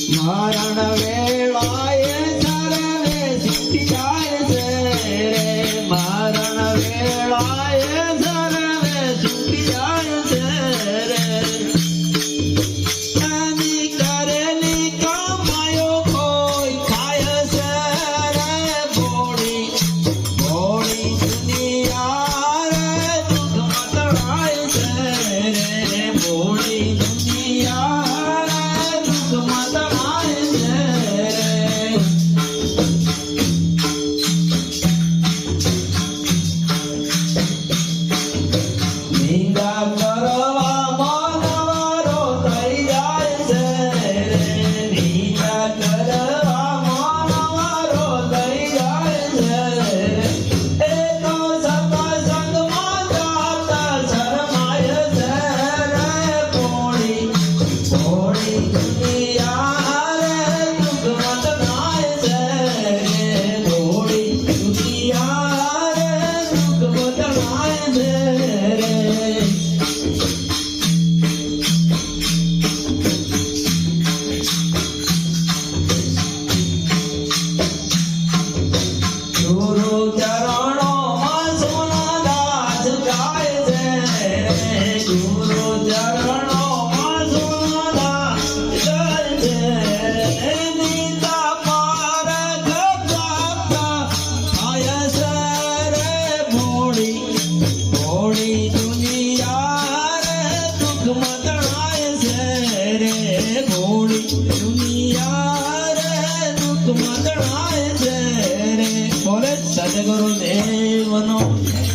મરણ વેળાએ સર્વે છૂટી જાય છે રે મરણ વેળાએ સર્વે છૂટી જાય છે રે એની કરેલી કમાયો કોઈ ખાય છે રે ભોળી ભોળી દુનિયા રે દુઃખમાં તળાય છે રે ભોળી દુનિયા રે દુઃખમાં તળાય છે નિંદા કરવામાં નવારો થઈ જાય છે નિંદા કરવામાં નવારો થઈ જાય છે એ તો સત્સંગમાં જાતા શરમાય છે રે ભોળી ભોળી દુનિયા રે દુઃખમાં તણાય છે રે ભોળી દુનિયા રે દુઃખમાં તણાય છે રે ગુરુ ચરણોમાં સોનાદાસ ગાય છે ગુરુ ચરણોમાં સોનાદાસ ગાય છે નીતા પારખ પ્રાપ્ત થાય છે રે ભોળી ભોળી